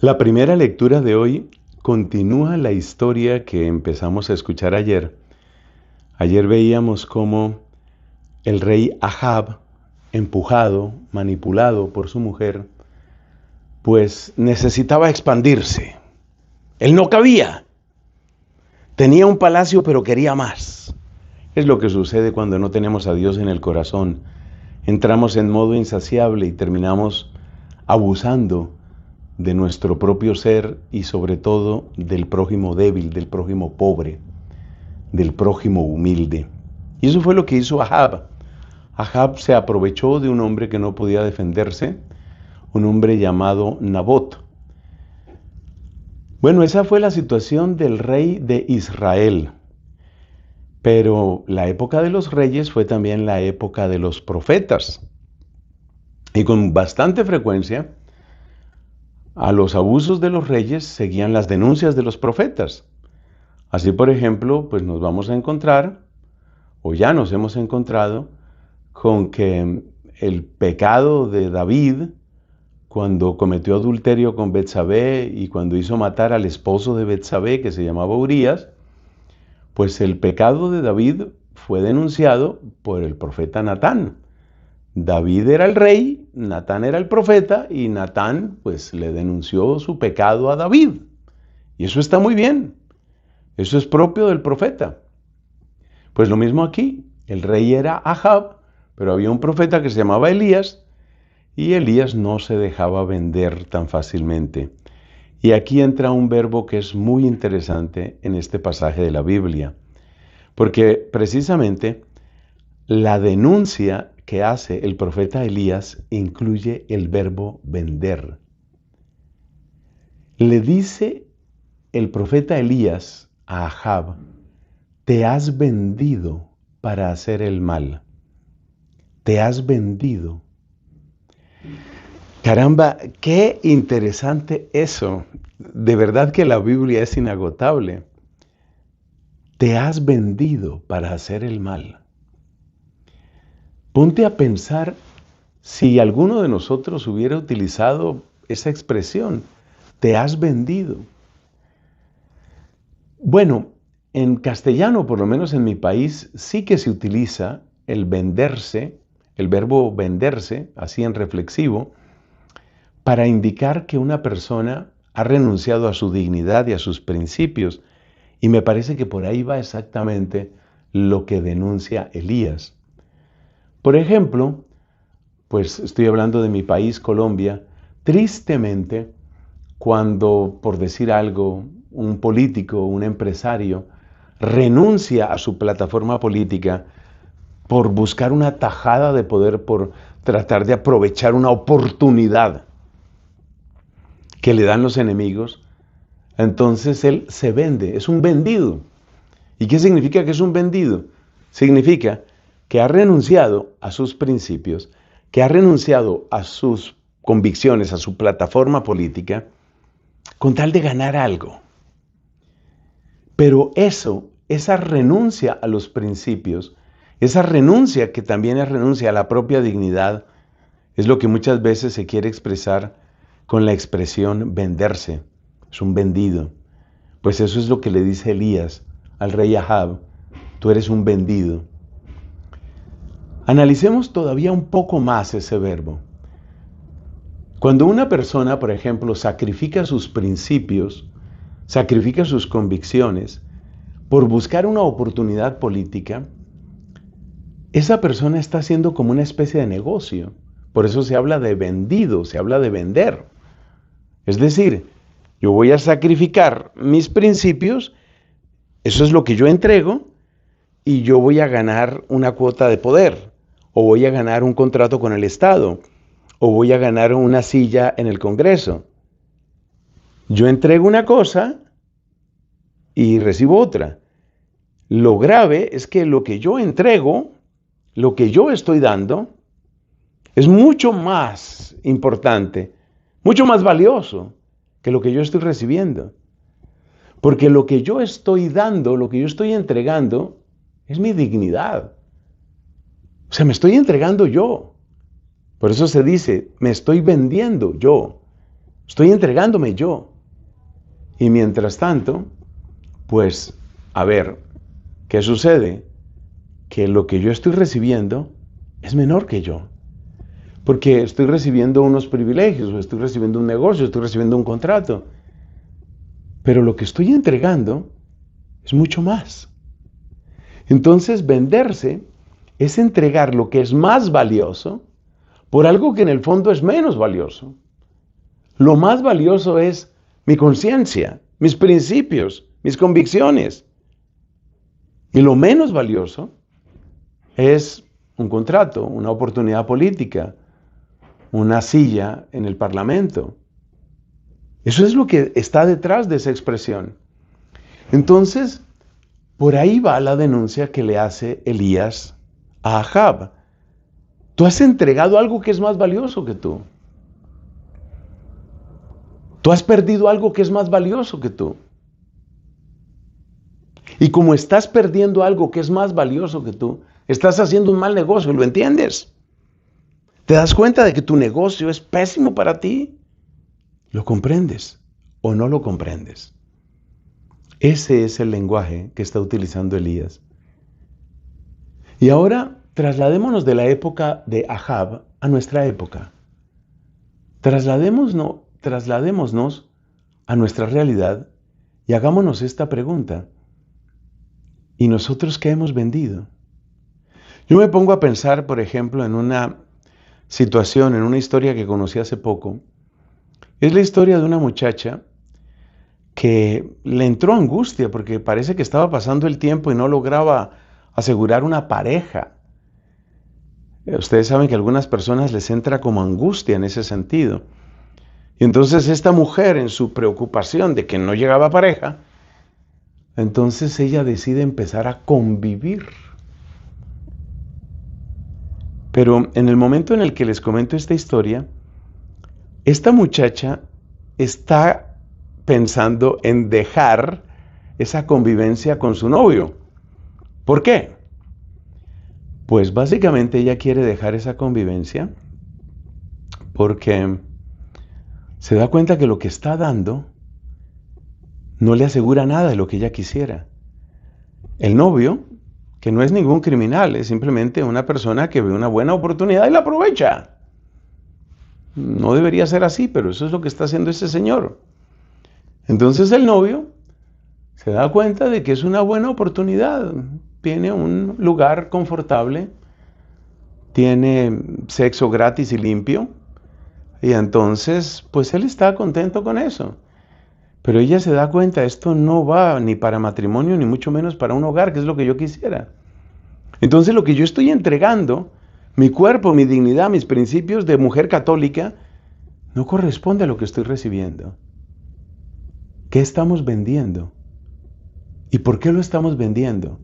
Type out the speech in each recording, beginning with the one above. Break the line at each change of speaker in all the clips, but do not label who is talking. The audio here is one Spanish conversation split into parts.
La primera lectura de hoy continúa la historia que empezamos a escuchar ayer. Ayer veíamos cómo el rey Ahab, empujado, manipulado por su mujer, pues necesitaba expandirse. Él no cabía. Tenía un palacio, pero quería más. Es lo que sucede cuando no tenemos a Dios en el corazón. Entramos en modo insaciable y terminamos abusando de nuestro propio ser y sobre todo del prójimo débil, del prójimo pobre, del prójimo humilde. Y eso fue lo que hizo Ahab. Ahab se aprovechó de un hombre que no podía defenderse, un hombre llamado Nabot. Bueno, esa fue la situación del rey de Israel. Pero la época de los reyes fue también la época de los profetas. Y con bastante frecuencia, a los abusos de los reyes seguían las denuncias de los profetas. Así, por ejemplo, pues nos vamos a encontrar, o ya nos hemos encontrado, con que el pecado de David, cuando cometió adulterio con Betsabé y cuando hizo matar al esposo de Betsabé, que se llamaba Urías, pues el pecado de David fue denunciado por el profeta Natán. David era el rey, Natán era el profeta y Natán pues le denunció su pecado a David. Y eso está muy bien. Eso es propio del profeta. Pues lo mismo aquí. El rey era Ahab, pero había un profeta que se llamaba Elías y Elías no se dejaba vender tan fácilmente. Y aquí entra un verbo que es muy interesante en este pasaje de la Biblia, porque precisamente la denuncia que hace el profeta Elías incluye el verbo vender. Le dice el profeta Elías a Ahab: te has vendido para hacer el mal. Te has vendido. Caramba, qué interesante eso. De verdad que la Biblia es inagotable. Te has vendido para hacer el mal. Ponte a pensar si alguno de nosotros hubiera utilizado esa expresión, te has vendido. Bueno, en castellano, por lo menos en mi país, sí que se utiliza el venderse, el verbo venderse, así en reflexivo, para indicar que una persona ha renunciado a su dignidad y a sus principios. Y me parece que por ahí va exactamente lo que denuncia Elías. Por ejemplo, pues estoy hablando de mi país, Colombia, tristemente, cuando, por decir algo, un político, un empresario, renuncia a su plataforma política por buscar una tajada de poder, por tratar de aprovechar una oportunidad que le dan los enemigos, entonces él se vende, es un vendido. ¿Y qué significa que es un vendido? Significa que ha renunciado a sus principios, que ha renunciado a sus convicciones, a su plataforma política, con tal de ganar algo. Pero esa renuncia a los principios, esa renuncia que también es renuncia a la propia dignidad, es lo que muchas veces se quiere expresar con la expresión venderse. Es un vendido. Pues eso es lo que le dice Elías al rey Ahab: tú eres un vendido. Analicemos todavía un poco más ese verbo. Cuando una persona, por ejemplo, sacrifica sus principios, sacrifica sus convicciones por buscar una oportunidad política, esa persona está haciendo como una especie de negocio. Por eso se habla de vendido, se habla de vender. Es decir, yo voy a sacrificar mis principios, eso es lo que yo entrego, y yo voy a ganar una cuota de poder, o voy a ganar un contrato con el Estado, o voy a ganar una silla en el Congreso. Yo entrego una cosa y recibo otra. Lo grave es que lo que yo entrego, lo que yo estoy dando, es mucho más importante, mucho más valioso que lo que yo estoy recibiendo. Porque lo que yo estoy dando, lo que yo estoy entregando, es mi dignidad. O sea, me estoy entregando yo. Por eso se dice, me estoy vendiendo yo. Estoy entregándome yo. Y mientras tanto, pues, a ver, ¿qué sucede? Que lo que yo estoy recibiendo es menor que yo. Porque estoy recibiendo unos privilegios, o estoy recibiendo un negocio, estoy recibiendo un contrato. Pero lo que estoy entregando es mucho más. Entonces, venderse es entregar lo que es más valioso por algo que en el fondo es menos valioso. Lo más valioso es mi conciencia, mis principios, mis convicciones. Y lo menos valioso es un contrato, una oportunidad política, una silla en el Parlamento. Eso es lo que está detrás de esa expresión. Entonces, por ahí va la denuncia que le hace Elías a Ahab. Tú has entregado algo que es más valioso que tú. Tú has perdido algo que es más valioso que tú. Y como estás perdiendo algo que es más valioso que tú, estás haciendo un mal negocio, ¿lo entiendes? ¿Te das cuenta de que tu negocio es pésimo para ti? ¿Lo comprendes o no lo comprendes? Ese es el lenguaje que está utilizando Elías. Y ahora trasladémonos de la época de Ahab a nuestra época. Trasladémonos a nuestra realidad y hagámonos esta pregunta. ¿Y nosotros qué hemos vendido? Yo me pongo a pensar, por ejemplo, en una situación, en una historia que conocí hace poco. Es la historia de una muchacha que le entró angustia porque parece que estaba pasando el tiempo y no lograba asegurar una pareja. Ustedes saben que a algunas personas les entra como angustia en ese sentido. Y entonces esta mujer, en su preocupación de que no llegaba pareja, entonces ella decide empezar a convivir. Pero en el momento en el que les comento esta historia, esta muchacha está pensando en dejar esa convivencia con su novio. ¿Por qué? Pues básicamente ella quiere dejar esa convivencia porque se da cuenta que lo que está dando no le asegura nada de lo que ella quisiera. El novio, que no es ningún criminal, es simplemente una persona que ve una buena oportunidad y la aprovecha. No debería ser así, pero eso es lo que está haciendo ese señor. Entonces el novio se da cuenta de que es una buena oportunidad. Tiene un lugar confortable, tiene sexo gratis y limpio, y entonces pues él está contento con eso. Pero ella se da cuenta, esto no va ni para matrimonio, ni mucho menos para un hogar, que es lo que yo quisiera. Entonces lo que yo estoy entregando, mi cuerpo, mi dignidad, mis principios de mujer católica, no corresponde a lo que estoy recibiendo. ¿Qué estamos vendiendo? ¿Y por qué lo estamos vendiendo?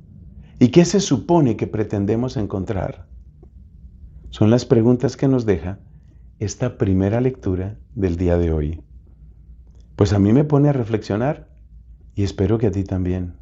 ¿Y qué se supone que pretendemos encontrar? Son las preguntas que nos deja esta primera lectura del día de hoy. Pues a mí me pone a reflexionar y espero que a ti también.